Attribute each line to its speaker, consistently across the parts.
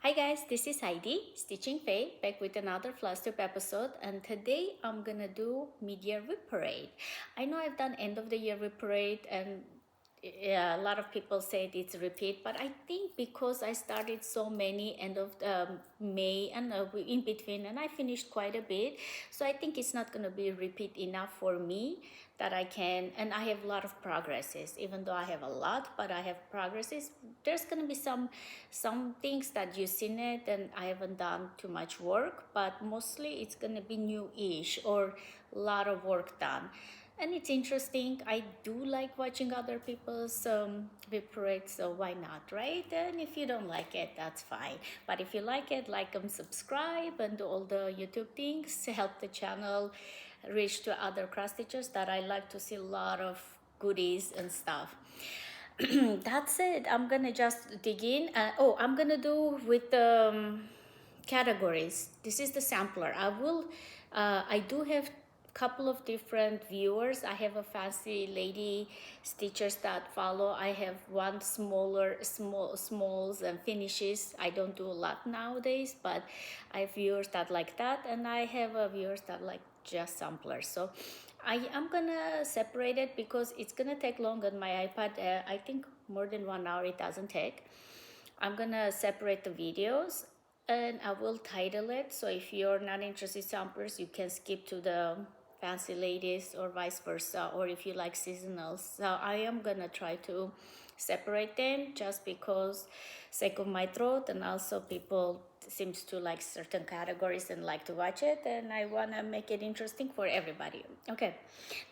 Speaker 1: Hi guys, this is Heidi, Stitching Faye, back with another Flosstube episode, and today I'm gonna do mid-year WIP parade. I know I've done end of the year WIP parade, and yeah, a lot of people said it's a repeat, but I think because I started so many end of May and in between, and I finished quite a bit, so I think it's not gonna be repeat enough for me that I can, and I have a lot of progresses. Even though I have a lot, but I have progresses. There's gonna be some things that you've seen it, and I haven't done too much work, but mostly it's gonna be new-ish or a lot of work done. And it's interesting. I do like watching other people's WIP parades, so why not, right? And if you don't like it, that's fine. But if you like it, like and subscribe and do all the YouTube things to help the channel reach to other cross stitchers that I like to see a lot of goodies and stuff. That's it. I'm gonna just dig in. I'm gonna do with the categories. This is the sampler. I do have couple of different viewers. I have a fancy lady stitchers that follow. I have one smalls and finishes. I don't do a lot nowadays, but I have viewers that like that, and I have viewers that like just samplers. So I am gonna separate it because it's gonna take long on my iPad. I think more than 1 hour it doesn't take. I'm gonna separate the videos and I will title it, so if you're not interested in samplers, you can skip to the fancy ladies or vice versa, or if you like seasonals. So I am gonna try to separate them just because sake of my throat, and also people seems to like certain categories and like to watch it, and I want to make it interesting for everybody. Okay,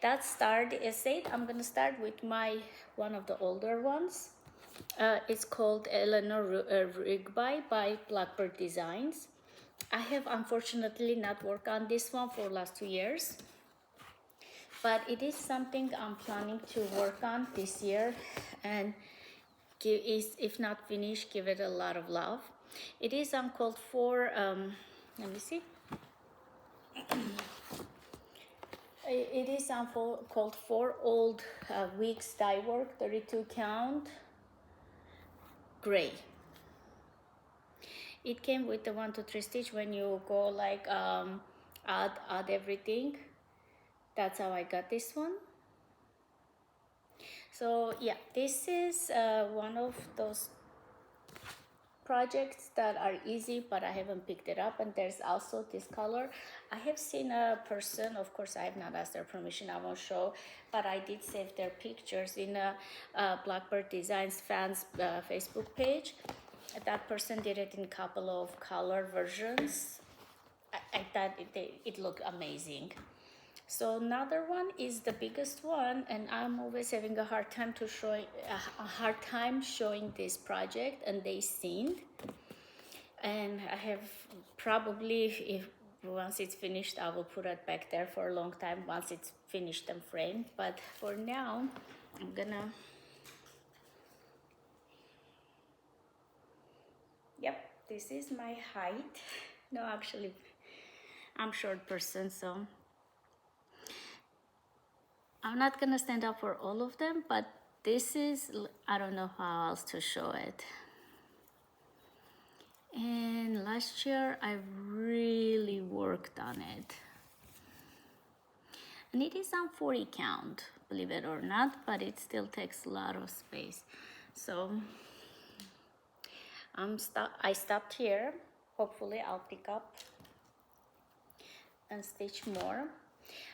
Speaker 1: that start is said. I'm gonna start with my one of the older ones. It's called Eleanor Rigby by Blackbird Designs. I have unfortunately not worked on this one for last 2 years, but it is something I'm planning to work on this year, and if not finished, give it a lot of love. It is called for, let me see. It is called for old weeks dye work, 32 count, gray. It came with the 1 2 3 stitch. When you go like add everything, that's how I got this one. So yeah, this is one of those projects that are easy, but I haven't picked it up. And there's also this color. I have seen a person, of course I have not asked their permission, I won't show, but I did save their pictures in a Blackbird Designs fans Facebook page. That person did it in a couple of color versions. I thought it looked amazing. So another one is the biggest one, and I'm always having a hard time showing this project, and they seen. And I have probably, if once it's finished, I will put it back there for a long time once it's finished and framed. But for now, I'm gonna. Yep, this is my height. No, actually, I'm short person, so I'm not gonna stand up for all of them, but this is, I don't know how else to show it. And last year I really worked on it. And it is on 40 count, believe it or not, but it still takes a lot of space. So I stopped here. Hopefully I'll pick up and stitch more.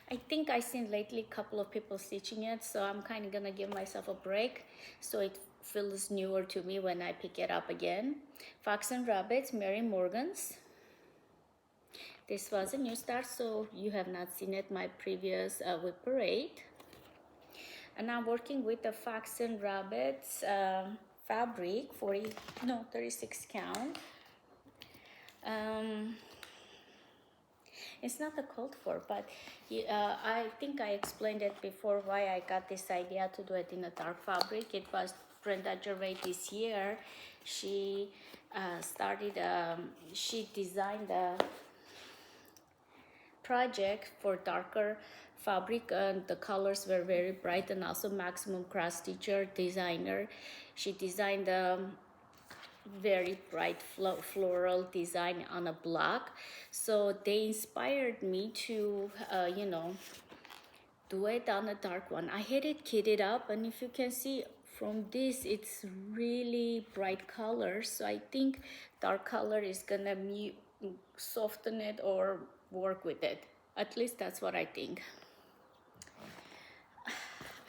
Speaker 1: I think I've seen lately a couple of people stitching it, so I'm kind of gonna give myself a break so it feels newer to me when I pick it up again. Fox and Rabbits, Mary Morgan's. This was a new start, so you have not seen it, my previous WIP parade. And I'm working with the Fox and Rabbits fabric, 36 count. It's not a called for, but I think I explained it before why I got this idea to do it in a dark fabric. It was Brenda Gervais this year. She she designed a project for darker fabric, and the colors were very bright, and also maximum cross stitcher designer. She designed very bright floral design on a block. So they inspired me to, you know, do it on a dark one. I had it kitted up, and if you can see from this, it's really bright color. So I think dark color is gonna soften it or work with it. At least that's what I think.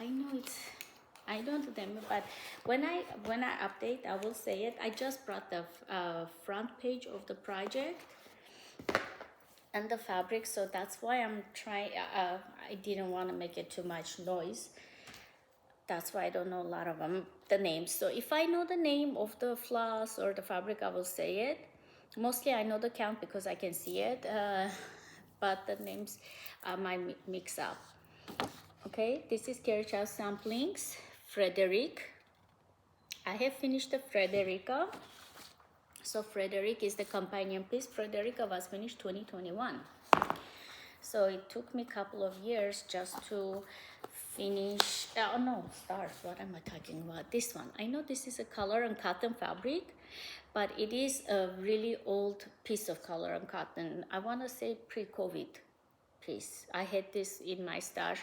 Speaker 1: I know I don't remember, but when I update, I will say it. I just brought the front page of the project and the fabric, so that's why I'm trying. I didn't want to make it too much noise. That's why I don't know a lot of the names. So if I know the name of the floss or the fabric, I will say it. Mostly I know the count because I can see it, but the names might mix up. Okay, this is Carrie Chow Samplings, Frederic. I have finished the Frederica. So Frederic is the companion piece. Frederica was finished 2021. So it took me a couple of years just to finish. Oh no, stars, what am I talking about? This one. I know this is a color and cotton fabric, but it is a really old piece of color and cotton. I want to say pre-COVID piece. I had this in my stash.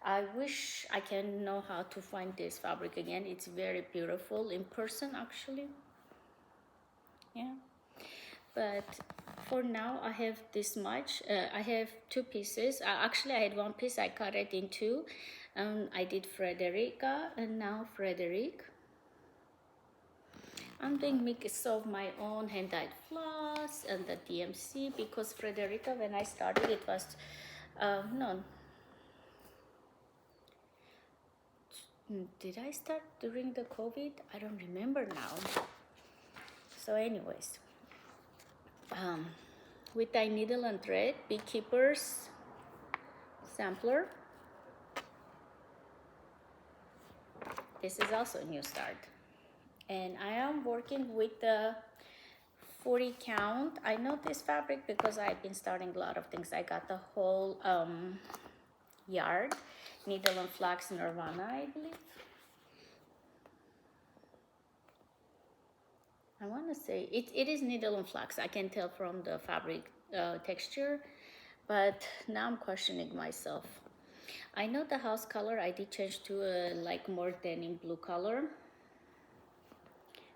Speaker 1: I wish I can know how to find this fabric again. It's very beautiful in person, actually. Yeah, but for now I have this much. I have two pieces. Actually, I had one piece. I cut it in two. I did Frederica and now Frederic. I'm doing mix of my own hand-dyed floss and the DMC because Frederica, when I started, it was no. Did I start during the COVID? I don't remember now. So anyways, with dye needle and thread, Beekeeper's sampler. This is also a new start. And I am working with the 40 count. I know this fabric because I've been starting a lot of things. I got the whole yard, needle and flax Nirvana, I believe. I want to say it is needle and flax. I can tell from the fabric texture, but now I'm questioning myself. I know the house color I did change to a like more denim blue color,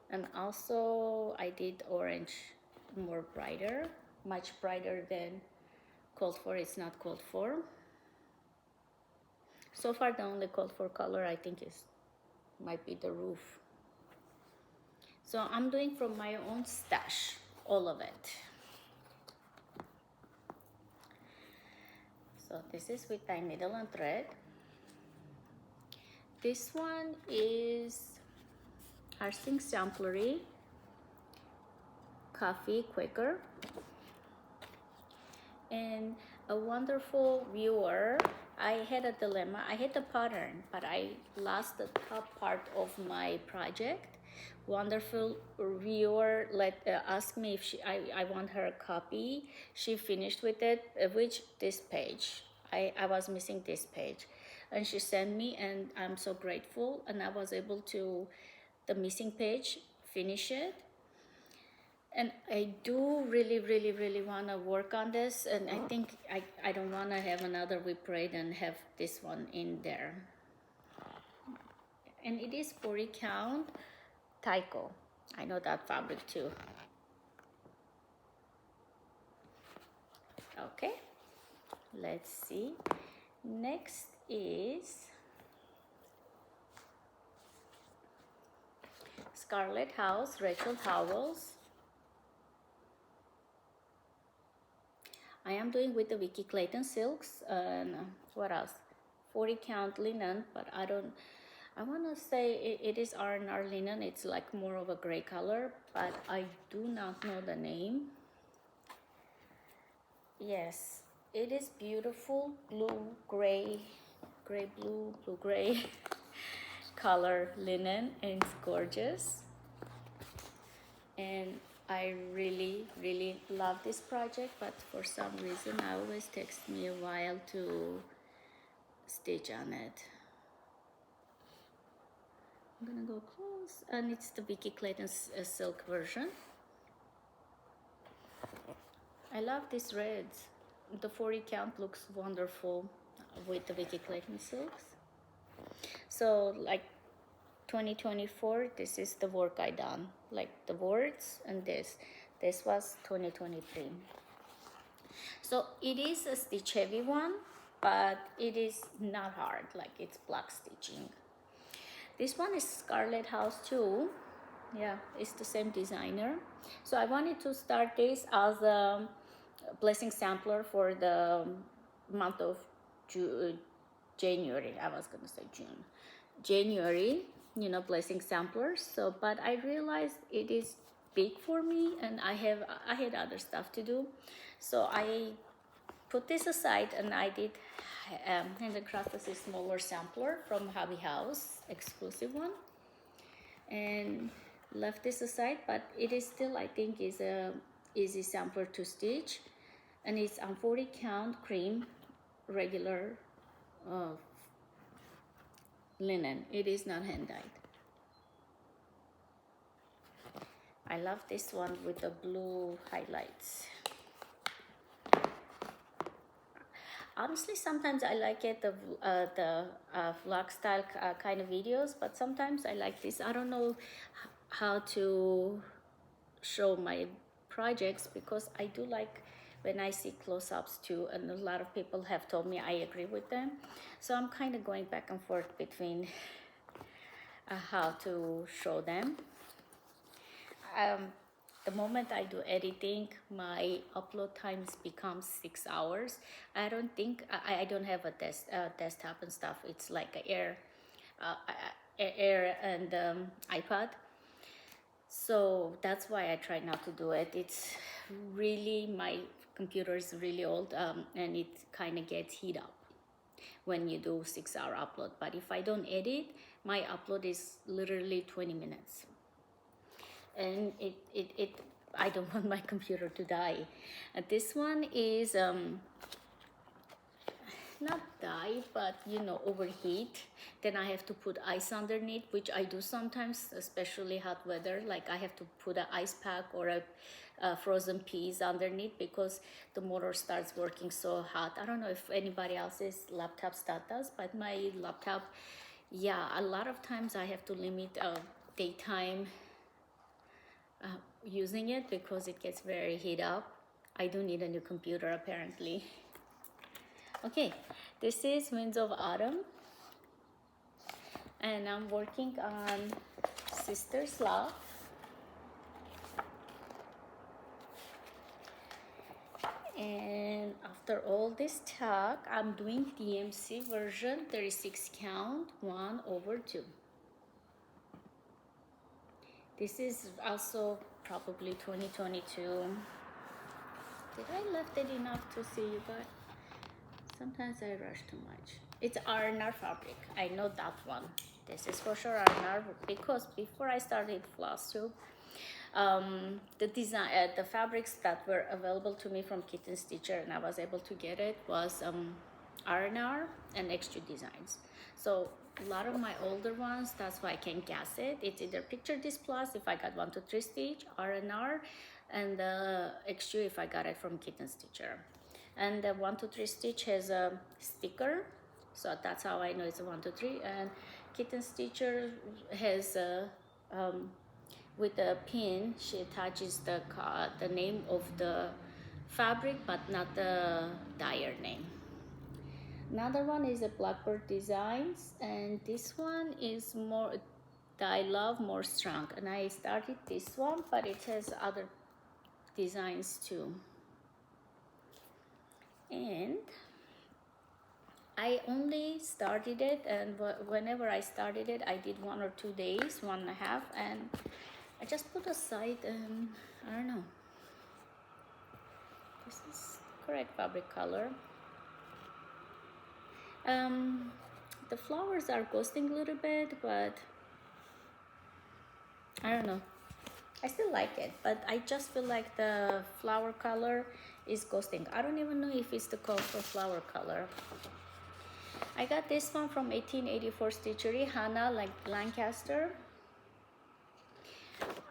Speaker 1: and also I did orange more brighter, much brighter than called for. It's not called for. So far the only called for color I think might be the roof. So I'm doing from my own stash, all of it. So this is with dye needle and thread. This one is Harsing Samplery Coffee Quaker. And a wonderful viewer, I had a dilemma. I had the pattern, but I lost the top part of my project. Wonderful viewer asked me if I want her a copy. She finished with it, which this page. I was missing this page. And she sent me, and I'm so grateful. And I was able to, the missing page, finish it. And I do really want to work on this. And I think I don't want to have another WIP braid and have this one in there. And it is 40 count. Taiko. I know that fabric too. Okay, let's see. Next is Scarlet House, Rachel Howells. I am doing with the Vicky Clayton silks and what else? 40 count linen, but I want to say it is R&R linen. It's like more of a gray color, but I do not know the name. Yes, it is beautiful blue, gray, blue, gray color linen, and it's gorgeous. And I really love this project, but for some reason I always takes me a while to stitch on it. I'm gonna go close, and it's the Vicky Clayton's silk version. I love these reds. The 40 count looks wonderful with the Vicky Clayton silks. So like 2024, this is the work I done, like the words, and this was 2023. So it is a stitch heavy one, but it is not hard, like it's block stitching. This one is Scarlet House too. Yeah, it's the same designer. So I wanted to start this as a blessing sampler for the month of January. I was gonna say June. January, you know, blessing samplers. So, but I realized it is big for me, and I had other stuff to do. So I put this aside, and I did handcrafted a smaller sampler from Hobby House, exclusive one, and left this aside. But it is still, I think, is a easy sampler to stitch, and it's on 40 count cream regular linen. It is not hand dyed. I love this one with the blue highlights. Honestly, sometimes I like it, the vlog style kind of videos, but sometimes I like this. I don't know how to show my projects, because I do like when I see close-ups too, and a lot of people have told me I agree with them. So I'm kind of going back and forth between how to show them. The moment I do editing, my upload times becomes 6 hours. I don't think I don't have a desktop and stuff. It's like a Air and iPad. So that's why I try not to do it. It's really, my computer is really old, and it kind of gets heat up when you do 6 hour upload. But if I don't edit, my upload is literally 20 minutes. And I don't want my computer to die. This one is not die, but you know, overheat. Then I have to put ice underneath, which I do sometimes, especially hot weather. Like I have to put an ice pack or a frozen peas underneath, because the motor starts working so hot. I don't know if anybody else's laptops that does, but my laptop, yeah, a lot of times I have to limit daytime using it, because it gets very heat up. I do need a new computer apparently. Okay, this is Winds of Autumn, and I'm working on Sister's Love. And after all this talk, I'm doing DMC version 36 count 1/2. This is also probably 2022. Did I left it enough to see you guys? Sometimes I rush too much. It's R&R fabric. I know that one. This is for sure R&R, because before I started Flosstube, the design, the fabrics that were available to me from Kitten Stitcher, and I was able to get it, was R&R and Extra Designs. So a lot of my older ones, that's why I can guess it. It's either Picture This Plus if I got 1 to 3 stitch, R&R, and the Extra if I got it from Kitten Stitcher. And the 1 to 3 stitch has a sticker, so that's how I know it's a 1 to 3. And Kitten Stitcher has a with a pin, she attaches the name of the fabric, but not the dyer name. Another one is a Blackbird Designs, and this one is more I love more strong, and I started this one, but it has other designs too. And I only started it, and whenever I started it, I did 1 or 2 days, 1.5, and I just put aside, I don't know. This is correct fabric color. The flowers are ghosting a little bit, but I don't know. I still like it, but I just feel like the flower color is ghosting. I don't even know if it's the call for flower color. I got this one from 1884 Stitchery, Hannah Lancaster.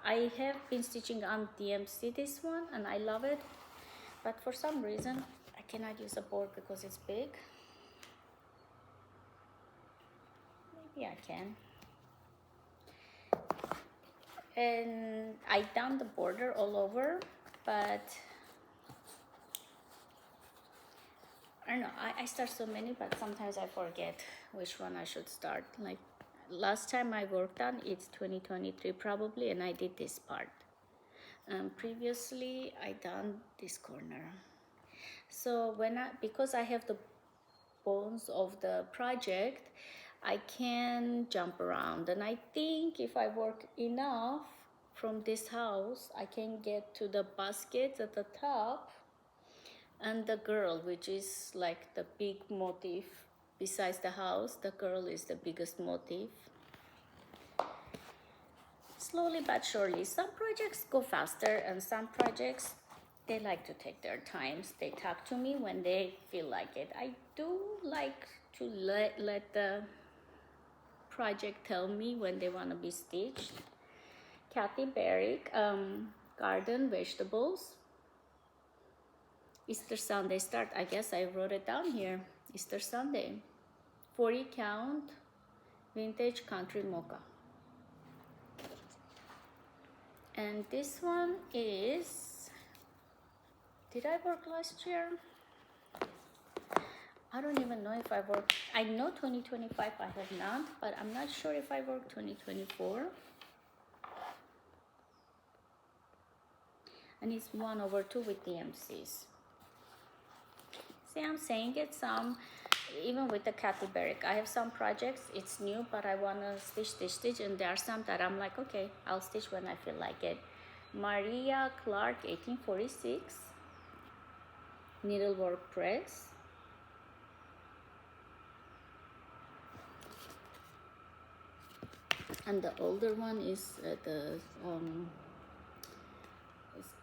Speaker 1: I have been stitching on DMC this one and I love it, but for some reason I cannot use a board because it's big. Maybe I can. And I done the border all over, but I don't know, I start so many, but sometimes I forget which one I should start. Like last time I worked on, it's 2023 probably, and I did this part. Previously I done this corner. So because I have the bones of the project, I can jump around, and I think if I work enough from this house, I can get to the baskets at the top and the girl, which is like the big motif. Besides the house, the girl is the biggest motif. Slowly but surely. Some projects go faster and some projects, they like to take their times. They talk to me when they feel like it. I do like to let the project tell me when they want to be stitched. Kathy Barrick, garden vegetables. Easter Sunday start. I guess I wrote it down here. Easter Sunday. 40 count, vintage country mocha. And this one is, did I work last year? I don't even know if I worked. I know 2025 I have not, but I'm not sure if I worked 2024. And it's 1/2 with DMCs. See, I'm saying it even with the Kathy Barrick. I have some projects, it's new, but I want to stitch, and there are some that I'm like, okay, I'll stitch when I feel like it. Maria Clark, 1846, needlework press. And the older one is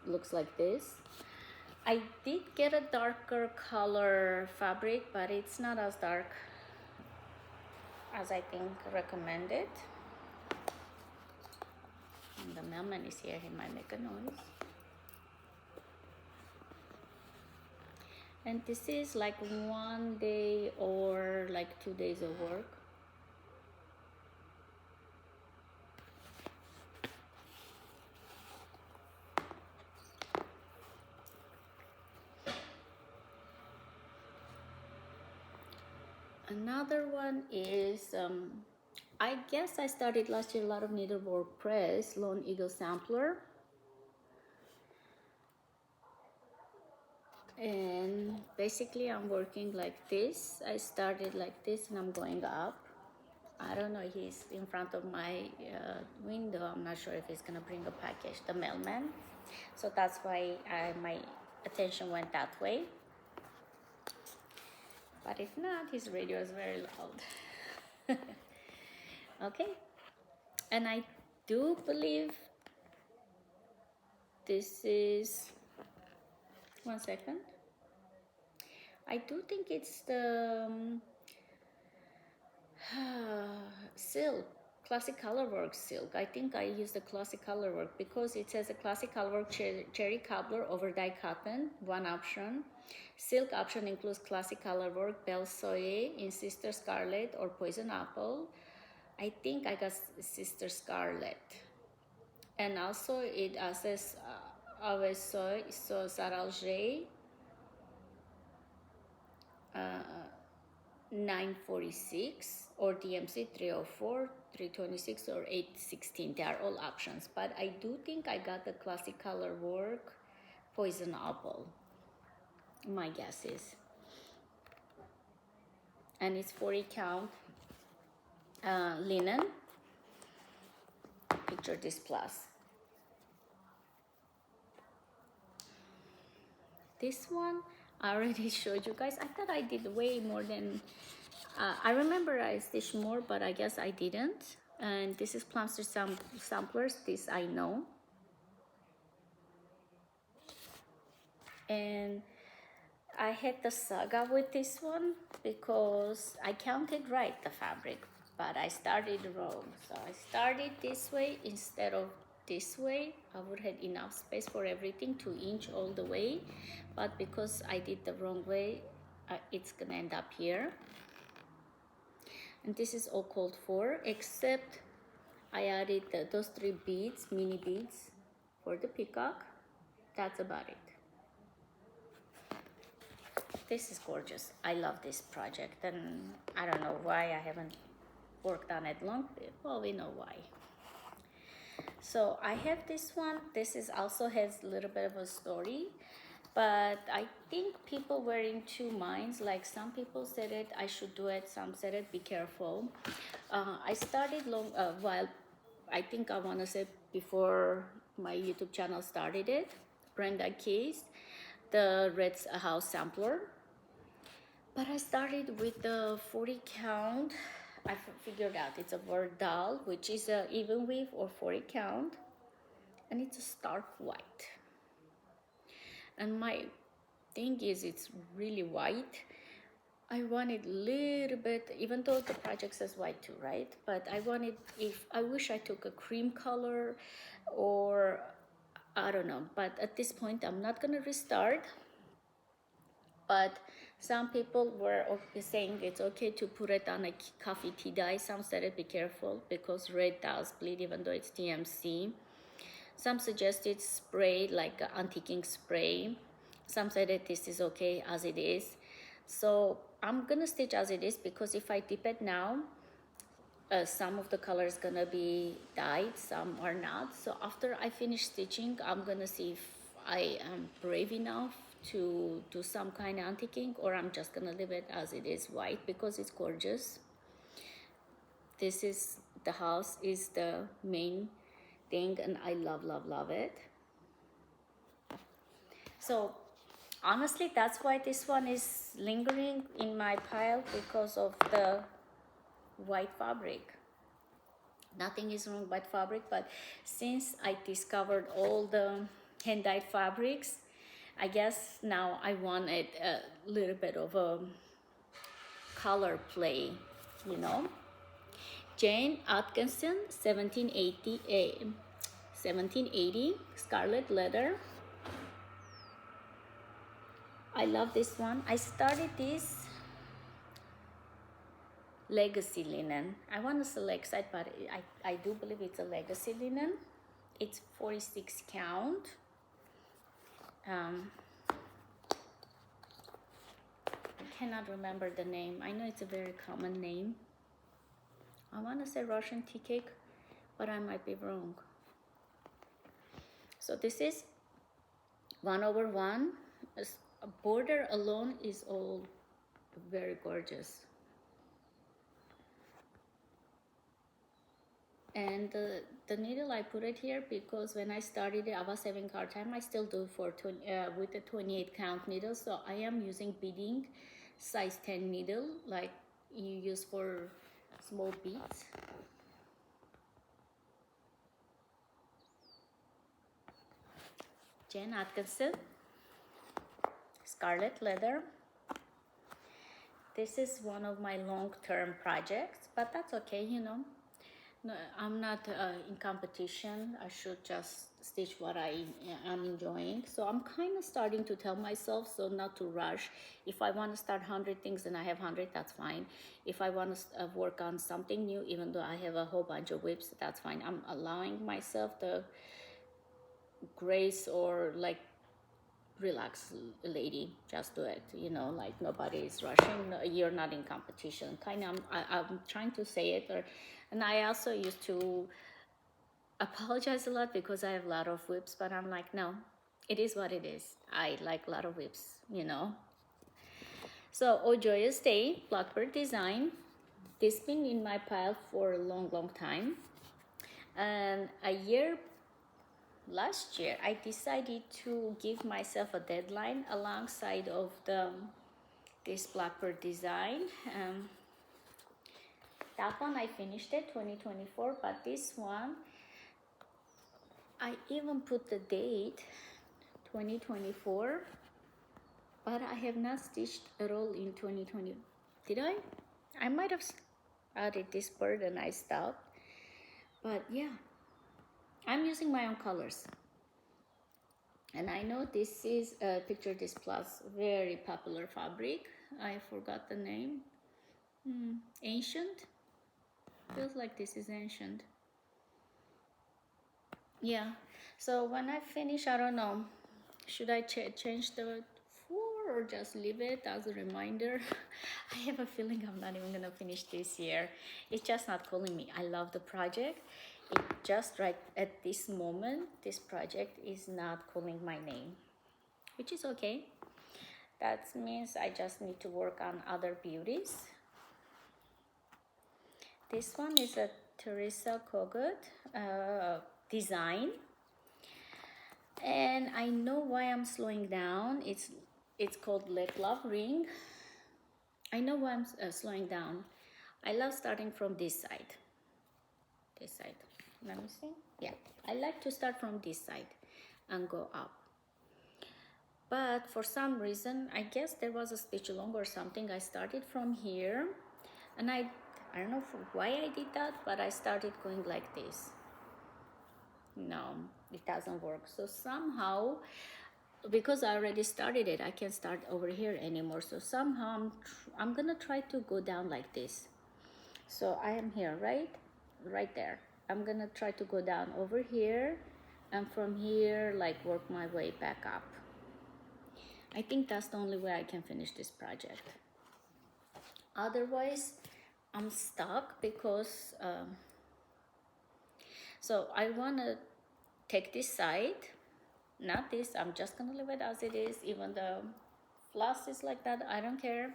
Speaker 1: looks like this. I did get a darker color fabric, but it's not as dark as I think recommended. And the mailman is here, he might make a noise. And this is like 1 day or like 2 days of work. Another one is, I guess I started last year a lot of needlework press, Lone Eagle Sampler. And basically I'm working like this. I started like this and I'm going up. I don't know, he's in front of my window. I'm not sure if he's gonna bring a package, the mailman. So that's why my attention went that way. But if not, his radio is very loud. Okay. And I do believe this is, 1 second. I do think it's the silk, classic colorwork silk. I think I used the classic colorwork because it says a classic colorwork cherry cobbler over dye cotton, one option. Silk option includes classic colorwork, belle soie in Sister Scarlet or poison apple. I think I got Sister Scarlet. And also it says Ave soie, so Saralge, 946 or DMC 304, 326 or 816. They are all options, but I do think I got the classic color work poison apple, my guess is. And it's 40 count linen. Picture this plus. This one I already showed you guys. I thought I did way more than I remember I stitched more, but I guess I didn't. And this is Plumster samplers. This I know. And I had the saga with this one because I counted right the fabric, but I started wrong. So I started this way instead of this way. I would have enough space for everything, 2 inch all the way, but because I did the wrong way, it's gonna end up here. And this is all called for, except I added those 3 beads, mini beads for the peacock. That's about it. This is gorgeous. I love this project, and I don't know why I haven't worked on it long. Well, we know why. So I have this one. This is also has a little bit of a story, but I think people were in 2 minds. Like some people said it, I should do it. Some said it, be careful. I started long while I think I want to say before my YouTube channel started it. Brenda Keys, the Red House sampler. But I started with the 40 count. I figured out it's a Verdal, which is a even weave or 40 count, and it's a stark white. And my thing is, it's really white. I wanted a little bit, even though the project says white too, right? But I wanted, I wish I took a cream color or I don't know. But at this point, I'm not gonna restart. But some people were saying it's okay to put it on a coffee tea dye. Some said be careful because red does bleed even though it's TMC. Some suggested spray, like antiquing spray. Some said that this is okay as it is. So I'm gonna stitch as it is because if I dip it now, some of the color is gonna be dyed, some are not. So after I finish stitching, I'm gonna see if I am brave enough to do some kind of antiquing, or I'm just gonna leave it as it is white because it's gorgeous. This is the house is the main thing, and I love it. So honestly, that's why this one is lingering in my pile, because of the white fabric. Nothing is wrong with fabric, but since I discovered all the hand-dyed fabrics, I guess now I wanted a little bit of a color play, you know. Jane Atkinson, 1780, scarlet leather. I love this one. I started this legacy linen. I want to select side, but I do believe it's a legacy linen. It's 46 count. I cannot remember the name. I know it's a very common name. I want to say Russian tea cake, but I might be wrong. So this is 1/1. A border alone is all very gorgeous. And the needle, I put it here because when I started it, I was having a hard time. I still do for with the 28 count needle. So I am using beading size 10 needle, like you use for small beads. Jane Atkinson, scarlet leather. This is one of my long-term projects, but that's okay, you know. No, I'm not in competition. I should just stitch what I am enjoying. So I'm kind of starting to tell myself, so not to rush. If I want to start 100 things and I have 100, that's fine. If I want to work on something new, even though I have a whole bunch of WIPs, that's fine. I'm allowing myself the grace, or like, relax, lady, just do it, you know, like nobody is rushing, you're not in competition, kind of. I'm trying to say it. And I also used to apologize a lot because I have a lot of WIPs, but I'm like, no, it is what it is. I like a lot of WIPs, you know. So Oh Joyous Day, Blackbird design. This been in my pile for a long time, and last year I decided to give myself a deadline alongside of this Blackbird design. That one I finished it 2024, but this one I even put the date 2024 but I have not stitched at all in 2020. Did I? I might have added this bird and I stopped. But yeah, I'm using my own colors. And I know this is Picture This Plus, very popular fabric. I forgot the name. Ancient? Feels like this is ancient. Yeah, so when I finish, I don't know, should I change the 4 or just leave it as a reminder? I have a feeling I'm not even gonna finish this year. It's just not calling me. I love the project. It just right at this moment, this project is not calling my name, which is okay. That means I just need to work on other beauties. This one is a Teresa Kogut design, and I know why I'm slowing down. It's called Let Love Ring. I know why I'm slowing down. I love starting from this side. This side. Let me see. Yeah, I like to start from this side and go up. But for some reason, I guess there was a stitch along or something. I started from here, and I don't know why I did that, but I started going like this. No, it doesn't work. So somehow, because I already started it, I can't start over here anymore. So somehow I'm gonna try to go down like this. So I am here, right there. I'm gonna try to go down over here, and from here, like, work my way back up. I think that's the only way I can finish this project. Otherwise, I'm stuck because so I want to take this side, not this. I'm just gonna leave it as it is. Even the floss is like that, I don't care.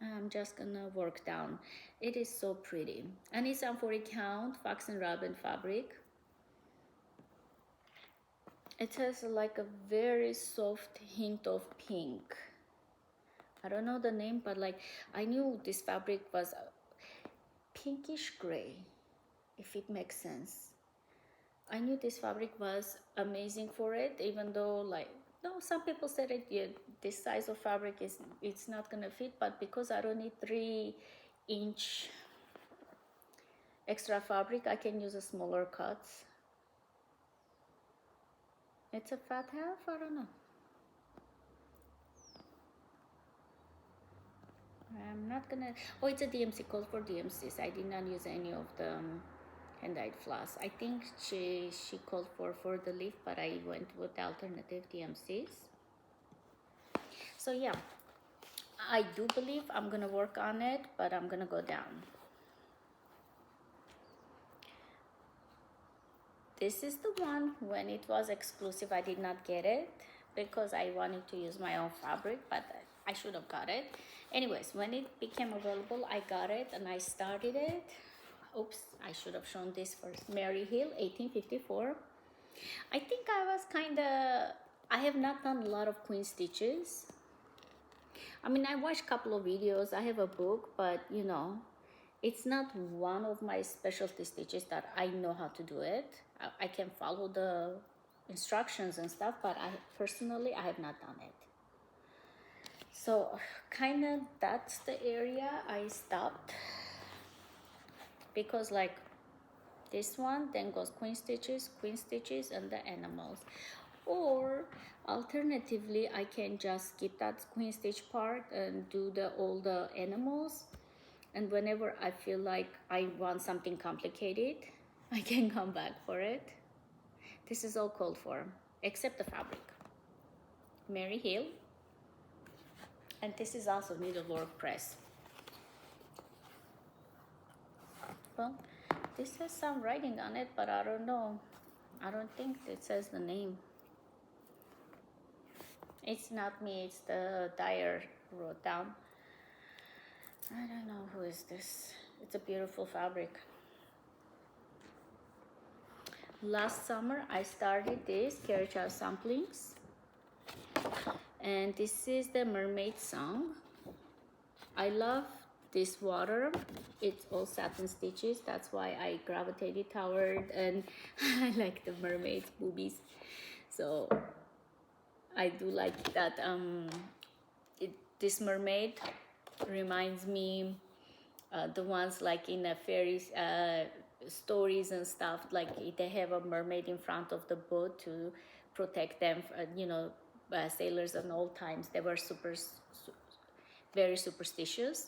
Speaker 1: I'm just gonna work down. It is so pretty, and it's on 40 count Fox and Robin fabric. It has like a very soft hint of pink. I don't know the name, but like, I knew this fabric was pinkish gray, if it makes sense. I knew this fabric was amazing for it, even though, like, no, some people said it, yeah, this size of fabric it's not gonna fit, but because I don't need 3-inch extra fabric, I can use a smaller cuts. It's a fat half, I don't know. I'm not gonna, oh, it's a DMC, called for DMCs. I did not use any of the hand-dyed floss. I think she called for the leaf, but I went with the alternative DMCs. So yeah, I do believe I'm gonna work on it, but I'm gonna go down. This is the one, when it was exclusive, I did not get it because I wanted to use my own fabric, but I should have got it. Anyways, when it became available, I got it and I started it. Oops, I should have shown this first. Mary Hill, 1854. I think I was I have not done a lot of queen stitches. I mean, I watched a couple of videos. I have a book, but you know, it's not one of my specialty stitches that I know how to do it. I can follow the instructions and stuff, but I personally have not done it. So that's the area I stopped, because like this one then goes queen stitches, and the animals. Or alternatively, I can just skip that queen stitch part and do all the animals, and whenever I feel like I want something complicated, I can come back for it. This is all called for, except the fabric. Mary Hill. And this is also needlework press. Well, this has some writing on it, but I don't know. I don't think it says the name. It's not me, it's the dyer wrote down. I don't know who is this. It's a beautiful fabric. Last summer I started this Carriage House samplings, and this is the Mermaid Song. I love this water. It's all satin stitches, that's why I gravitated toward, and I like the mermaid's boobies. So I do like that. This mermaid reminds me the ones like in a fairy stories and stuff. Like they have a mermaid in front of the boat to protect them. You know, sailors in old times, they were very superstitious,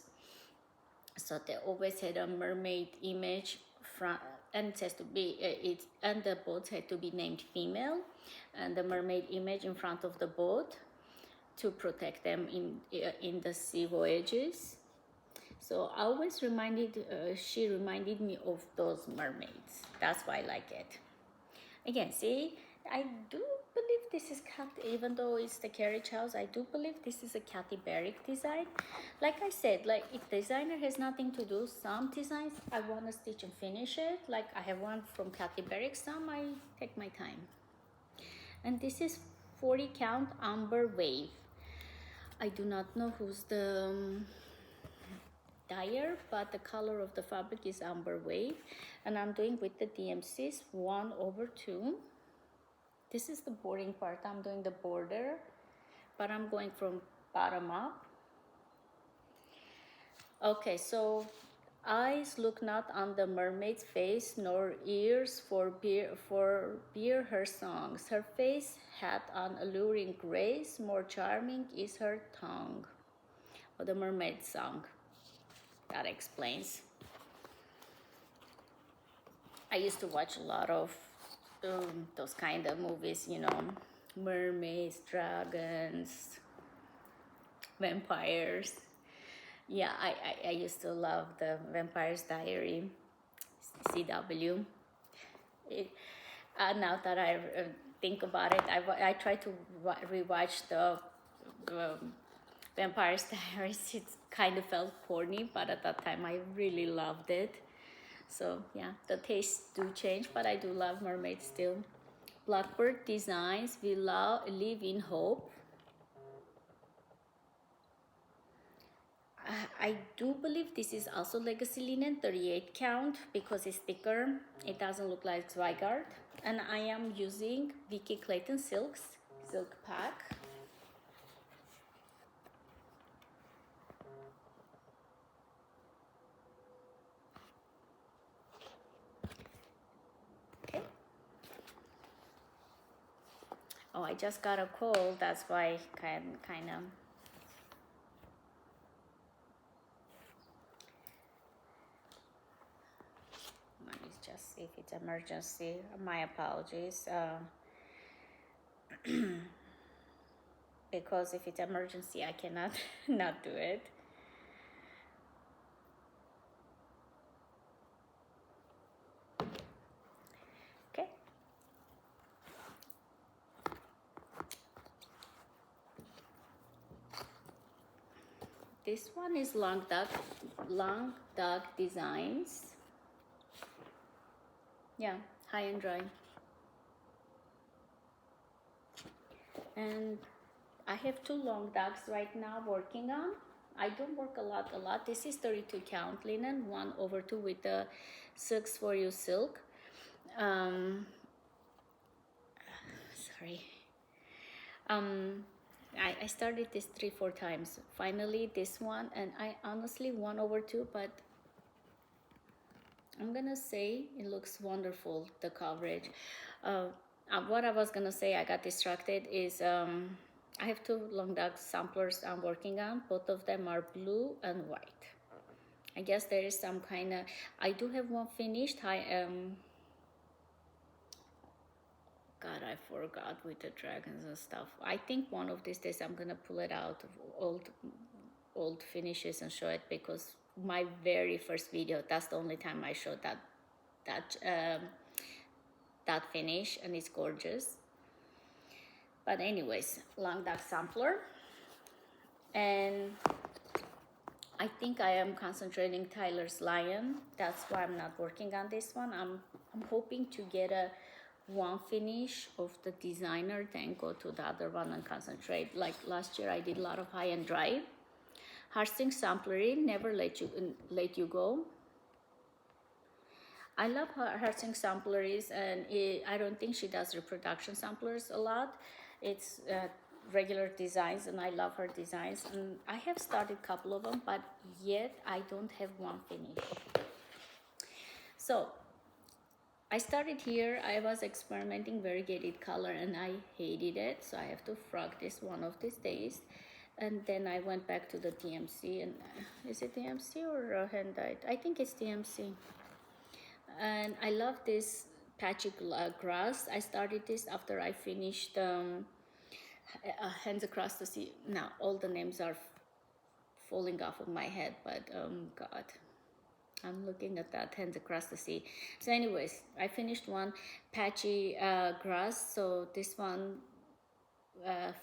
Speaker 1: so they always had a mermaid image front, and it has to be and the boats had to be named female, and the mermaid image in front of the boat to protect them in the sea voyages. So I always she reminded me of those mermaids. That's why I like it. Again, see, I do believe this is even though it's the carriage house, I do believe this is a Kathy Barrick design. Like I said, like if designer has nothing to do, some designs I want to stitch and finish it. Like I have one from Kathy Barrick, some I take my time. And this is 40 count Amber Wave. I do not know who's the dyer, but the color of the fabric is Amber Wave, and I'm doing with the DMCs 1/2. This is the boarding part. I'm doing the border, but I'm going from bottom up. Okay, so eyes look not on the mermaid's face, nor ears for bear her songs. Her face hath an alluring grace, more charming is her tongue. Or the mermaid song. That explains. I used to watch a lot of those kind of movies, you know, mermaids, dragons, vampires. Yeah, I used to love the Vampire's Diary, CW. Now that I think about it, I try to rewatch the Vampire's Diaries. It kind of felt corny, but at that time I really loved it. So yeah, the tastes do change, but I do love mermaids still. Blackbird Designs, we live in hope. I do believe this is also legacy linen, 38 count, because it's thicker. It doesn't look like Zweigart. And I am using Vicky Clayton silk pack. Okay. Oh, I just got a cold. That's why kind of. Let me just see if it's emergency. My apologies. Because if it's emergency, I cannot not do it. Okay. This one is Long Duck Designs. Yeah, high and dry. And I have 2 long ducks right now working on. I don't work a lot. This is 32 count linen, 1/2 with the Silks for You silk. Sorry. I started this 3-4 times. Finally, this one, and I honestly 1/2, but I'm gonna say it looks wonderful, the coverage. What I was gonna say, I got distracted, is I have 2 long duck samplers I'm working on. Both of them are blue and white. I guess there is some kind of, I do have one finished. God, I forgot with the dragons and stuff. I think one of these days I'm gonna pull it out of old finishes and show it, because my very first video, that's the only time I showed that finish, and it's gorgeous. But anyways, long duck sampler, and I think I am concentrating Tyler's Lion. That's why I'm not working on this one. I'm hoping to get one finish of the designer, then go to the other one and concentrate. Like last year I did a lot of high and dry. Heartstring Samplery, Never Let You Go. I love Heartstring Sampleries, and I don't think she does reproduction samplers a lot. It's regular designs, and I love her designs, and I have started a couple of them, but yet I don't have one finished. So I started here. I was experimenting variegated color and I hated it, so I have to frog this one of these days. And then I went back to the DMC, and is it DMC or hand dyed? I think it's DMC. And I love this patchy grass. I started this after I finished Hands Across the Sea. Now all the names are falling off of my head, but God, I'm looking at that, Hands Across the Sea. So anyways, I finished one patchy grass, so this one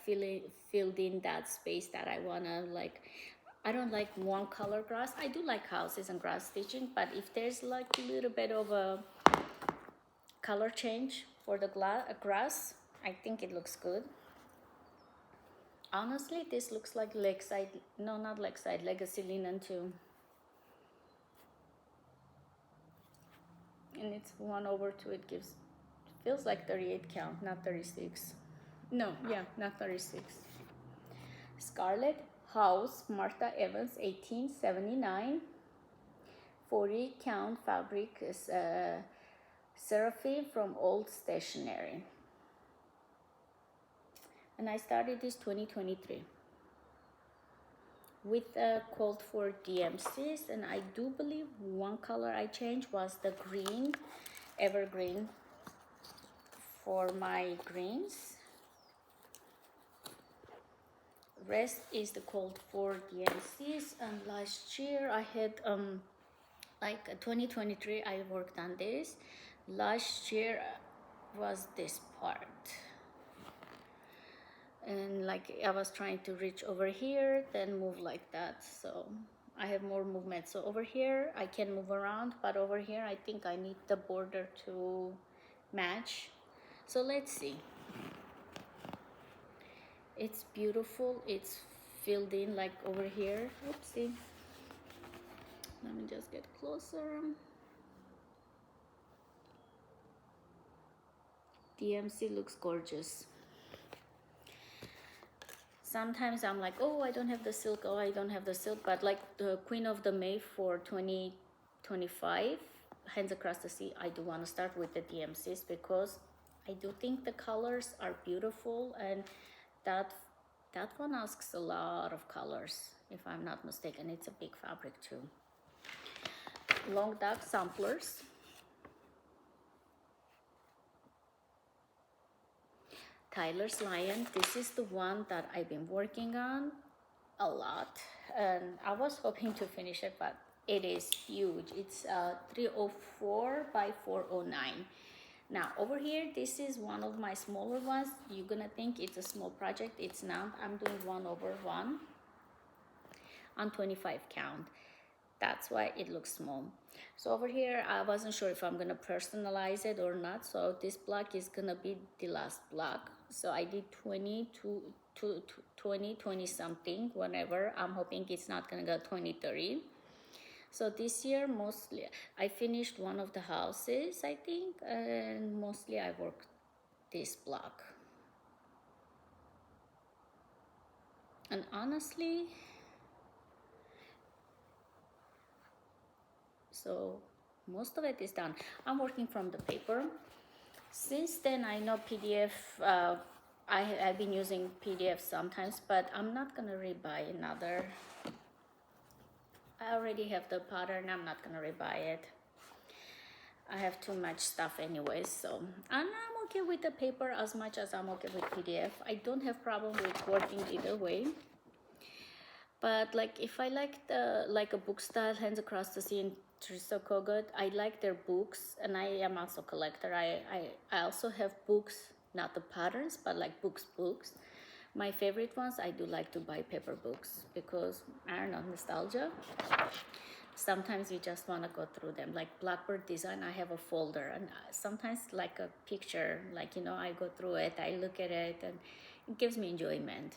Speaker 1: filled in that space that I wanna, like, I don't like one color grass. I do like houses and grass stitching, but if there's like a little bit of a color change for the grass, I think it looks good. Honestly, this looks like Lakeside, no, not Lakeside, Legacy Linen too. And it's 1/2, it feels like 38 count, not 36. No, yeah, not 36. Scarlet House, Martha Evans, 1879. 40 count fabric is Seraphim from Old Stationery. And I started this 2023 with called for DMCs, and I do believe one color I changed was the green, evergreen for my greens. Rest is the called for DMCs, and last year I had like 2023 I worked on this. Last year was this part, and like I was trying to reach over here, then move like that, so I have more movement. So over here I can move around, but over here I think I need the border to match. So let's see. It's beautiful. It's filled in like over here. Oopsie. Let me just get closer. DMC looks gorgeous. Sometimes I'm like, oh, I don't have the silk. Oh, I don't have the silk. But like the Queen of the May for 2025, Hands Across the Sea, I do want to start with the DMCs because I do think the colors are beautiful, and that one asks a lot of colors, if I'm not mistaken. It's a big fabric too. Long Dark Samplers. Tyler's Lion. This is the one that I've been working on a lot, and I was hoping to finish it, but it is huge. It's 304 by 409. Now over here, this is one of my smaller ones. You're gonna think it's a small project. It's not. I'm doing 1/1 on 25 count. That's why it looks small. So over here, I wasn't sure if I'm gonna personalize it or not. So this block is gonna be the last block. So I did 20 something, whenever. I'm hoping it's not gonna go 20, 30. So this year, mostly, I finished one of the houses, I think, and mostly I worked this block. And honestly, so most of it is done. I'm working from the paper. Since then, I know PDF, I've been using PDF sometimes, but I'm not gonna rebuy another. I already have the pattern. I'm not gonna rebuy it. I have too much stuff anyways, so and I'm okay with the paper as much as I'm okay with PDF. I don't have problem with working either way. But like if I like the a book style, Hands Across the Sea and Teresa Kogut, I like their books, and I am also a collector. I also have books, not the patterns, but like books. My favorite ones, I do like to buy paper books because, I don't know, nostalgia. Sometimes you just want to go through them. Like Blackbird Design, I have a folder, and sometimes like a picture, like, you know, I go through it, I look at it, and it gives me enjoyment.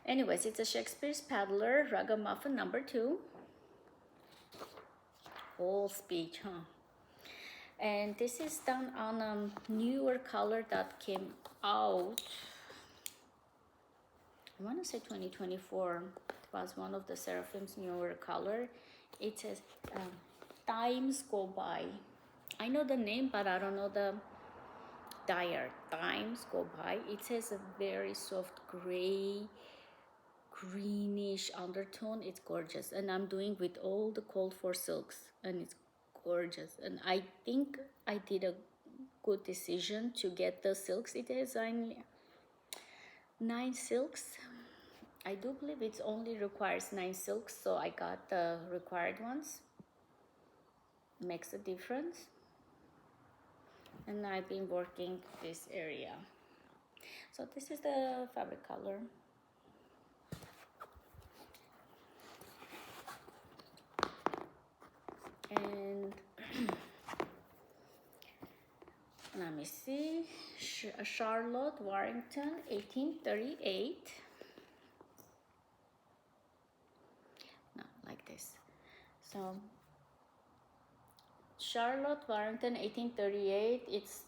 Speaker 1: Anyways, it's a Shakespeare's Paddler, Ragamuffin #2. Whole speech, huh? And this is done on a newer color that came out. I want to say 2024 was one of the Seraphim's newer color. It says Times Go By. I know the name, but I don't know the dyer. Times Go By. It says a very soft gray, greenish undertone. It's gorgeous, and I'm doing with all the cold for silks, and it's gorgeous. And I think I did a good decision to get the silks. It is 9 silks. I do believe it only requires 9 silks, so I got the required ones. Makes a difference. And I've been working this area. So this is the fabric color. And let me see, Charlotte Warrington, 1838. No, like this. So Charlotte Warrington, 1838. It's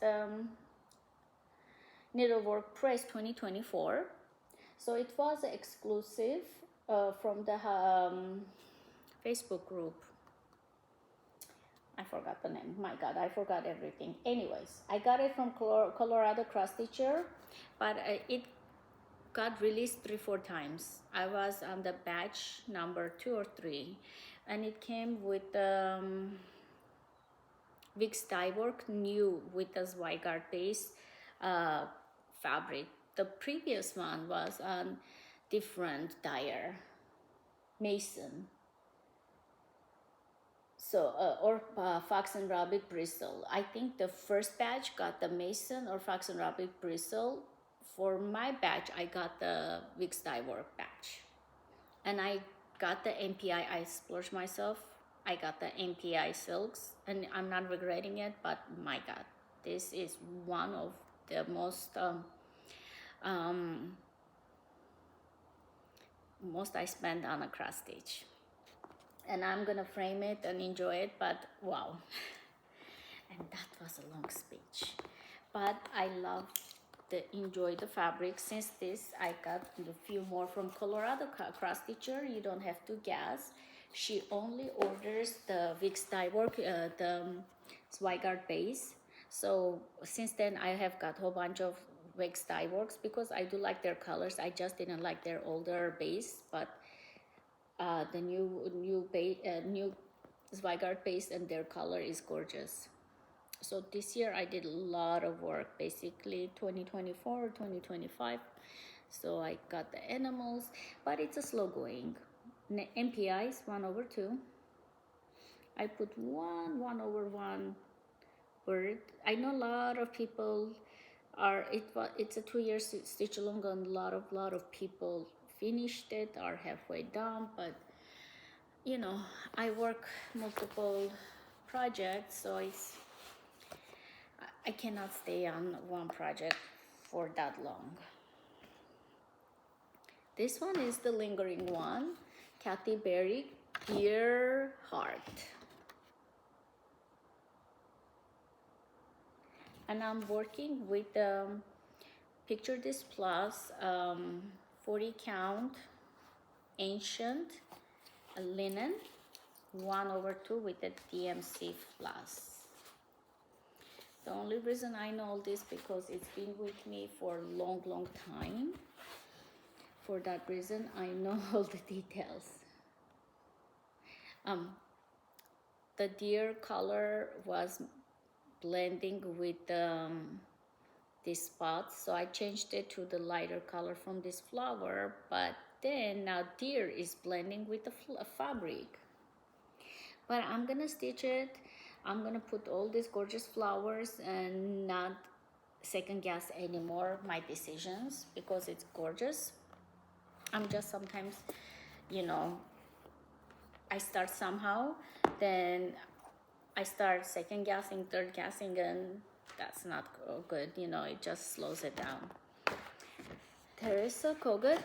Speaker 1: Needlework Press 2024. So it was exclusive from the Facebook group. I forgot the name. My God, I forgot everything. Anyways, I got it from Colorado Cross Stitcher, but it got released 3-4 times. I was on the batch number 2 or 3, and it came with Vic's dye work, new with the Zweigart base fabric. The previous one was on different dyer, Mason. So, or Fox and Rabbit Bristle. I think the first batch got the Mason or Fox and Rabbit Bristle. For my batch, I got the Vic's dye work batch. And I got the MPI, I splurged myself. I got the MPI silks, and I'm not regretting it, but my God, this is one of the most I spent on a cross stitch. And I'm gonna frame it and enjoy it, but wow. And that was a long speech, but I love enjoy the fabric. Since this, I got a few more from Colorado Cross Stitcher. You don't have to guess. She only orders the Vic's dye work, the Zweigart base. So since then, I have got a whole bunch of Vic's dye works because I do like their colors. I just didn't like their older base, but the new Zweigart base and their color is gorgeous. So this year I did a lot of work, basically 2024, 2025. So I got the animals, but it's a slow going. MPIs 1/2. I put 1/1 bird. I know a lot of people are, it's a 2-year stitch along, and a lot of people finished it or halfway done, but you know, I work multiple projects, so I cannot stay on one project for that long. This one is the lingering one, Kathy Berry, Dear Heart. And I'm working with Picture This Plus 40 count ancient linen 1/2 with a DMC floss. The only reason I know all this because it's been with me for a long time. For that reason, I know all the details. The deer color was blending with these spots, so I changed it to the lighter color from this flower, but then now deer is blending with the fabric. But I'm gonna stitch it. I'm gonna put all these gorgeous flowers and not second guess anymore my decisions because it's gorgeous. I'm just sometimes, you know, I start somehow, then I start second guessing, third guessing, and that's not good, you know, it just slows it down. Teresa Kogut,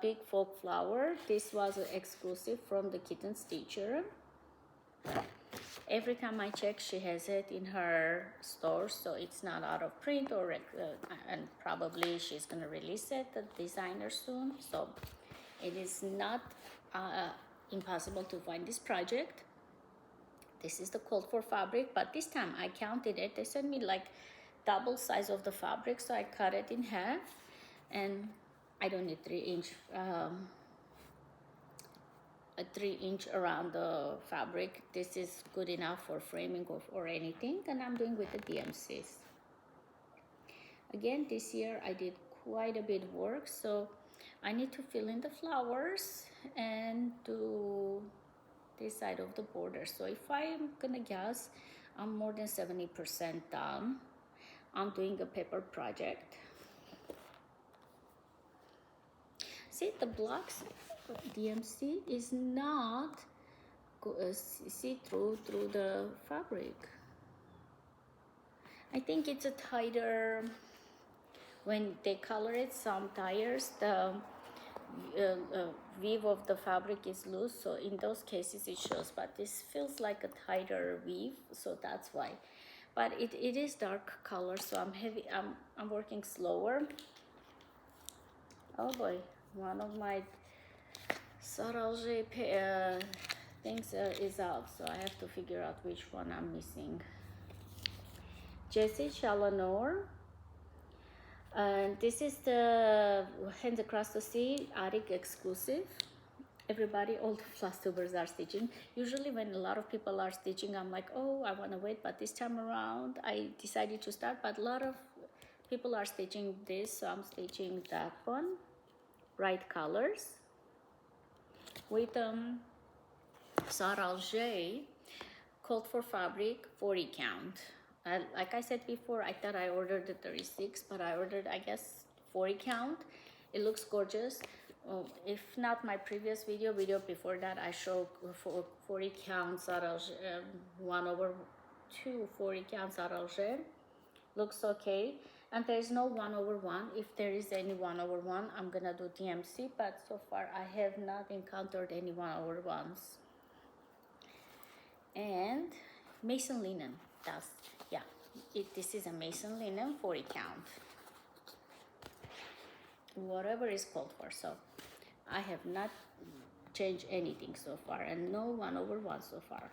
Speaker 1: Big Folk Flower. This was an exclusive from the Kitten Stitcher. Every time I check, she has it in her store, so it's not out of print, or and probably she's gonna release it, the designer, soon. So it is not impossible to find this project. This is the called for fabric, but this time I counted it. They sent me like double size of the fabric, so I cut it in half, and I don't need 3-inch a 3-inch around the fabric. This is good enough for framing or anything, and I'm doing with the DMCs. Again, this year I did quite a bit of work, so I need to fill in the flowers and do this side of the border. So if I'm gonna guess, I'm more than 70% done. I'm doing a paper project. See, the blocks DMC is not see-through through the fabric. I think it's a tighter, when they color it, some tires, the weave of the fabric is loose, so in those cases it shows, but this feels like a tighter weave, so that's why. But it is dark color, so I'm working slower. Oh boy, one of my Saralje things is out, so I have to figure out which one I'm missing. Jessie Chalanor. And this is the Hands Across the Sea Attic exclusive. Everybody, all the Flosstubers are stitching. Usually when a lot of people are stitching, I'm like, oh, I want to wait. But this time around, I decided to start. But a lot of people are stitching this, so I'm stitching that one. Bright colors. With Saralje, called for fabric, 40 count. Like I said before, I thought I ordered the 36, but I ordered, I guess, 40 count. It looks gorgeous. If not my previous video before that, I showed 40 count Saralje, 1/2 40 count Saralje. Looks okay. And there is no 1/1. If there is any 1/1, I'm gonna do DMC, but so far I have not encountered any 1/1s. And Mason linen, this is a Mason linen 40 count, whatever is called for. So I have not changed anything so far, and no 1/1 so far.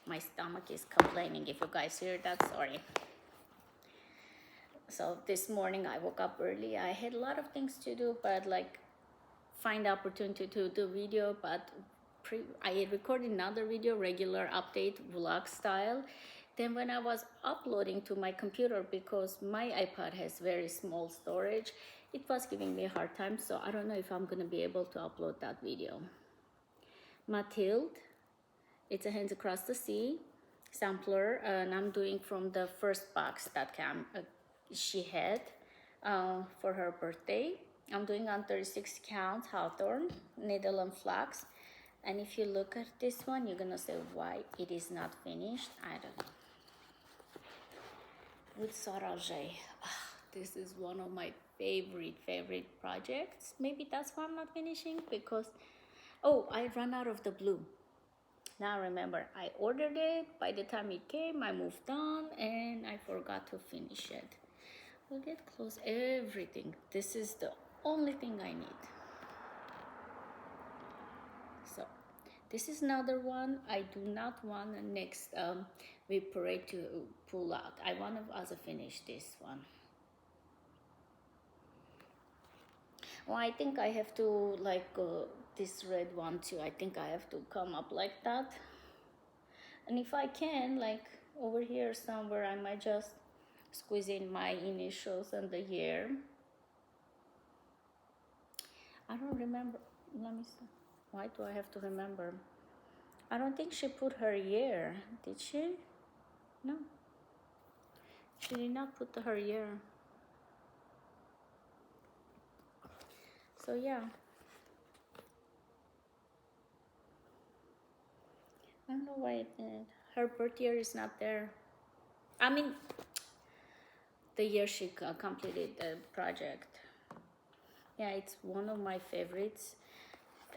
Speaker 1: My stomach is complaining. If you guys hear that, sorry. So this morning I woke up early. I had a lot of things to do, but like find opportunity to do video, but I recorded another video, regular update vlog style. Then when I was uploading to my computer, because my iPad has very small storage, it was giving me a hard time, so I don't know if I'm gonna be able to upload that video. Mathilde, it's a Hands Across the Sea sampler, and I'm doing from the first box that she had for her birthday. I'm doing on 36 count Hawthorne needle and flax. And if you look at this one, you're gonna say why it is not finished. I don't know. With Saralje, this is one of my favorite projects. Maybe that's why I'm not finishing, because I ran out of the blue. Now remember, I ordered it. By the time it came, I moved on and I forgot to finish it. We'll get close everything. This is the only thing I need. So this is another one. I do not want the next WIP parade to pull out. I want to finish this one. Well, I think I have to this red one too. I think I have to come up like that. And if I can, like over here somewhere, I might just squeeze in my initials and the year. I don't remember. Let me see. Why do I have to remember? I don't think she put her year. Did she? No. She did not put her year. So yeah. I don't know why it did. Her birth year is not there. I mean, the year she completed the project. Yeah, it's one of my favorites.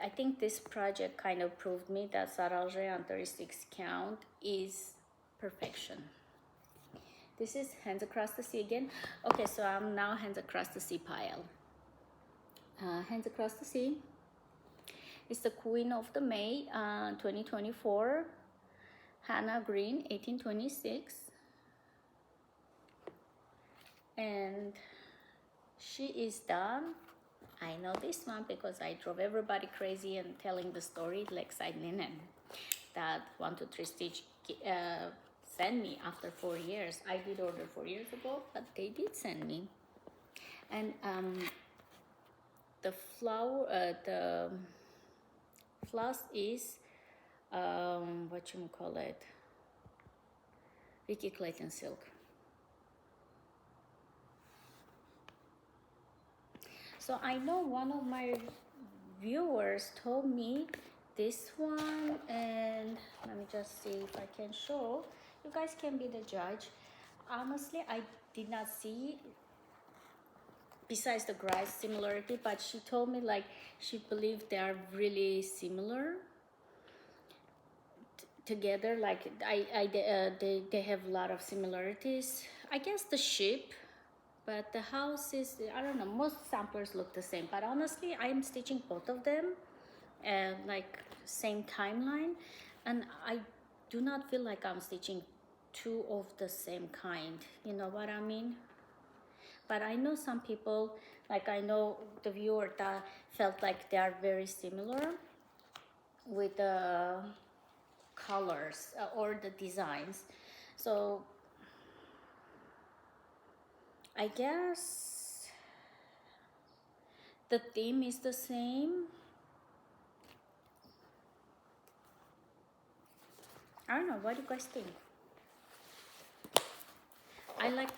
Speaker 1: I think this project kind of proved me that saralje on 36 count is perfection. This is Hands Across the Sea again. Okay, so I'm now Hands Across the Sea pile. Hands Across the Sea is the Queen of the May 2024. Hannah Green, 1826. And she is done. I know this one because I drove everybody crazy and telling the story, Lakeside Linen, that 123 Stitch sent me after 4 years. I did order 4 years ago, but they did send me. And the floss is what you call it, Vicky Clayton silk. So I know one of my viewers told me this one, and let me just see if I can show. You guys can be the judge. Honestly, I did not see, besides the grass similarity, but she told me like she believed they are really similar together. Like they have a lot of similarities. I guess the shape, but the house is, I don't know, most samplers look the same, but honestly I'm stitching both of them and like same timeline, and I do not feel like I'm stitching two of the same kind, you know what I mean? But I know some people, like I know the viewer that felt like they are very similar with the colors or the designs. So I guess the theme is the same. I don't know, what do you guys think? I like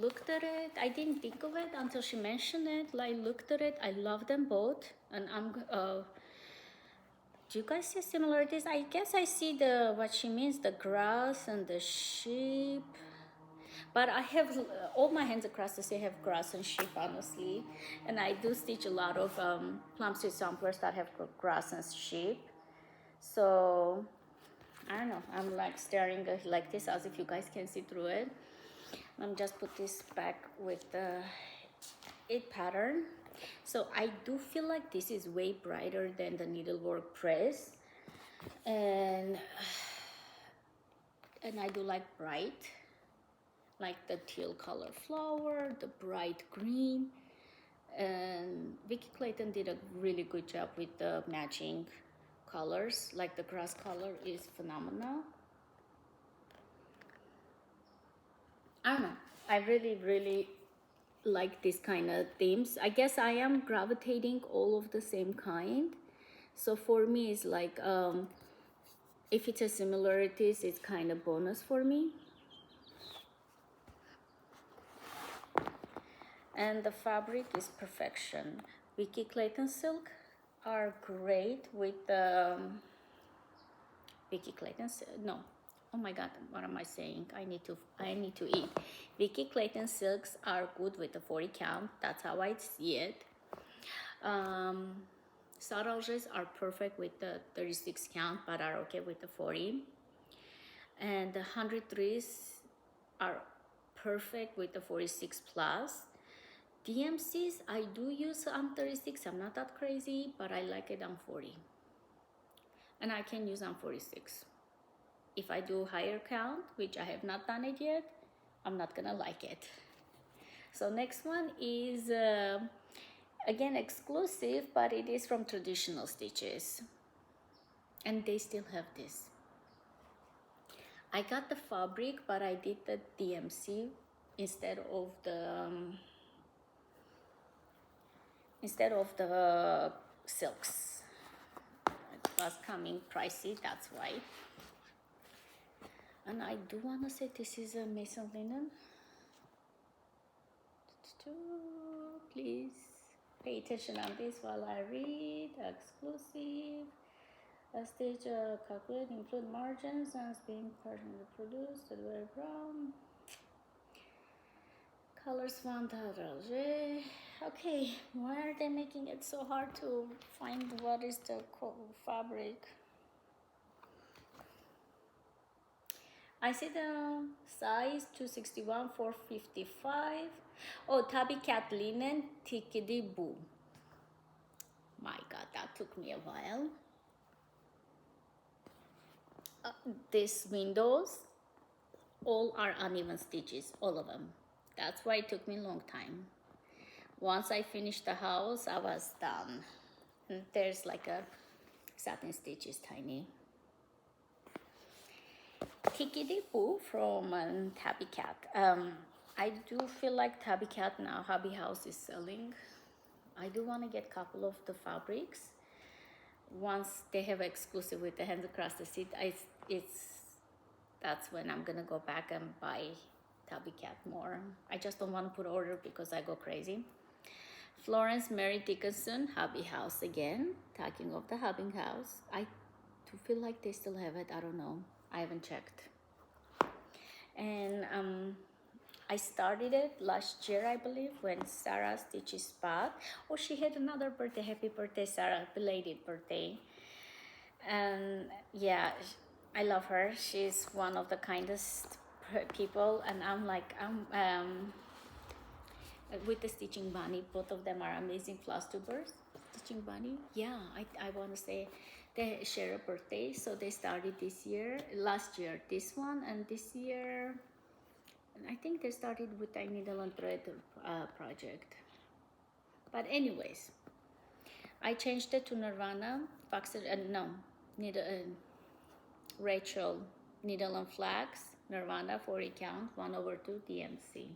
Speaker 1: looked at it. I didn't think of it until she mentioned it. Like looked at it. I love them both, and I'm. Do you guys see similarities? I guess I see the what she means, the grass and the sheep. But I have all my Hands Across the Sea have grass and sheep, honestly, and I do stitch a lot of plum stitch samplers that have grass and sheep. So I don't know. I'm like staring like this as if you guys can see through it. I'm just put this back with the 8 pattern. So I do feel like this is way brighter than the needlework press, and I do like bright, like the teal color flower, the bright green, and Vicky Clayton did a really good job with the matching colors. Like the grass color is phenomenal. I don't know, I really like this kind of themes. I guess I am gravitating all of the same kind. So for me, it's like if it's a similarities, it's kind of bonus for me. And the fabric is perfection. Vicky Clayton silk are great with Vicky Clayton. No, oh my God, what am I saying? I need to eat. Vicky Clayton silks are good with the 40 count. That's how I see it. Saraljes are perfect with the 36 count, but are okay with the 40. And the 103s are perfect with the 46 plus. DMCs I do use on 36. I'm not that crazy, but I like it on 40. And I can use on 46. If I do higher count, which I have not done it yet, I'm not gonna like it. So next one is again exclusive, but it is from Traditional Stitches, and they still have this. I got the fabric, but I did the DMC instead of the silks. It was coming pricey, that's why. And I do want to say this is a Mason linen. Please pay attention on this while I read. Exclusive. A stage calculate include margins and being partially produced at very brown. colors $1. Okay, why are they making it so hard to find what is the fabric? I see the size 261, 455. Oh, Tabby Cat Linen Tickety Boo. My God, that took me a while. These windows, all are uneven stitches, all of them. That's why it took me a long time. Once I finished the house, I was done. And there's like a satin stitches, tiny. Tickety Boo from Tabby Cat. I do feel like Tabby Cat now, Hobby House is selling. I do want to get a couple of the fabrics. Once they have exclusive with the Hands Across the Seat, that's when I'm gonna go back and buy Tabby Cat more. I just don't want to put order because I go crazy. Florence Mary Dickinson, Hobby House again. Talking of the Hobby House. I do feel like they still have it. I don't know. I haven't checked. And I started it last year, I believe, when Sarah Stitches Spot. Oh, she had another birthday. Happy birthday, Sarah. Belated birthday. And yeah, I love her. She's one of the kindest people. And I'm with the Stitching Bunny, both of them are amazing Flosstubers. Stitching Bunny, yeah, I want to say they share a birthday, so they started last year this one, and this year I think they started with a needle and thread project. But anyways, I changed it to Nirvana, Rachel, Needle and Flax, Nirvana 40 count, 1/2 DMC.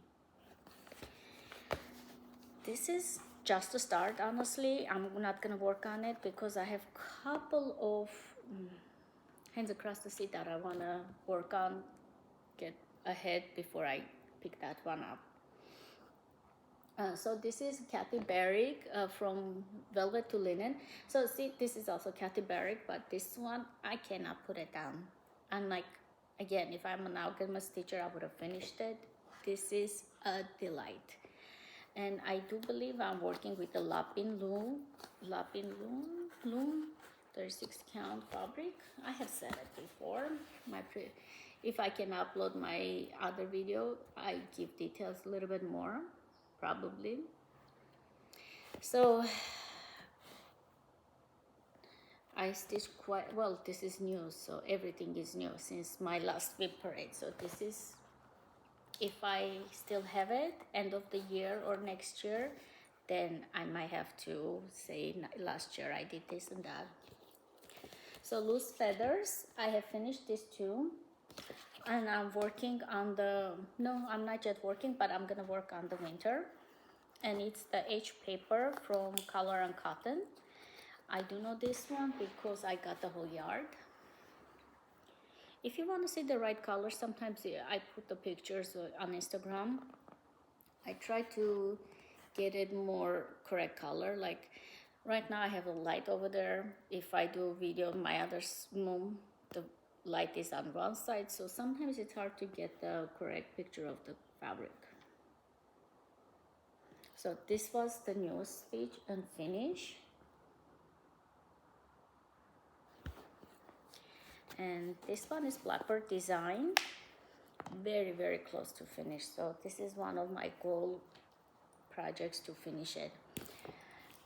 Speaker 1: This is just a start, honestly. I'm not gonna work on it because I have a couple of Hands Across the Seat that I wanna work on, get ahead before I pick that one up. So this is Kathy Barrick from Velvet to Linen. So see, this is also Kathy Barrick, but this one, I cannot put it down. And like, again, if I'm an alchemist stitcher, I would have finished it. This is a delight. And I do believe I'm working with the Lapin Loom, 36 count fabric. I have said it before. If I can upload my other video, I give details a little bit more, probably. So I stitch quite well. This is new, so everything is new since my last WIP parade. So this is, if I still have it end of the year or next year, then I might have to say last year I did this and that. So loose feathers, I have finished this too, and I'm working on I'm not yet working, but I'm gonna work on the winter, and it's the H paper from Color and Cotton. I do know this one because I got the whole yard. If you want to see the right color, sometimes I put the pictures on Instagram. I try to get it more correct color. Like right now I have a light over there. If I do a video on my other room, the light is on one side. So sometimes it's hard to get the correct picture of the fabric. So this was the newest stitch and finish. And this one is Blackbird Design, very, very close to finish. So this is one of my goal projects to finish it.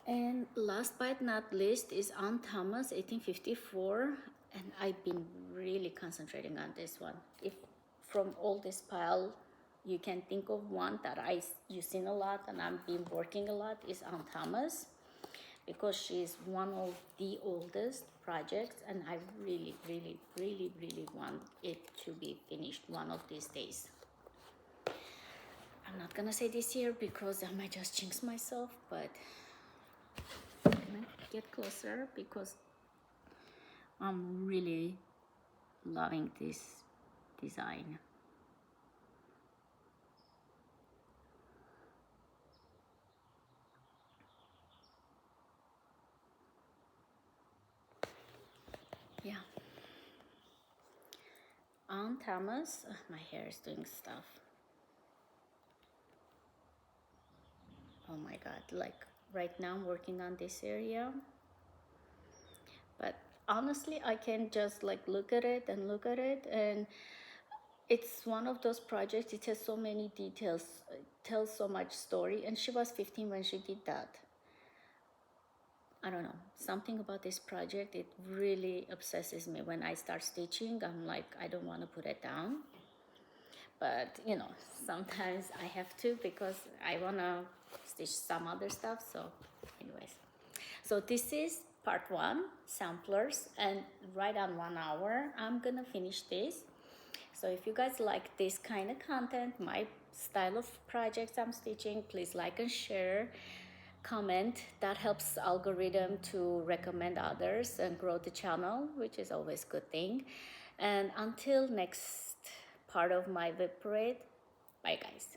Speaker 1: And last but not least is Aunt Thomas 1854, and I've been really concentrating on this one. If from all this pile you can think of one that you've seen a lot and I've been working a lot, is Aunt Thomas, because she's one of the oldest projects, and I really, really, really, really want it to be finished one of these days. I'm not gonna say this year because I might just jinx myself, but I'm gonna get closer because I'm really loving this design. Yeah. Aunt Thomas, my hair is doing stuff. oh my god, like right now I'm working on this area, but honestly I can just like look at it and look at it, and it's one of those projects, it has so many details, it tells so much story, and she was 15 when she did that. I don't know, something about this project, it really obsesses me. When I start stitching, I'm like, I don't want to put it down. But you know, sometimes I have to because I want to stitch some other stuff. So anyways, so this is part one, samplers, and right on 1 hour, I'm gonna finish this. So if you guys like this kind of content, my style of projects I'm stitching, please like and share, comment. That helps algorithm to recommend others and grow the channel, which is always a good thing. And until next part of my WIP parade, bye guys.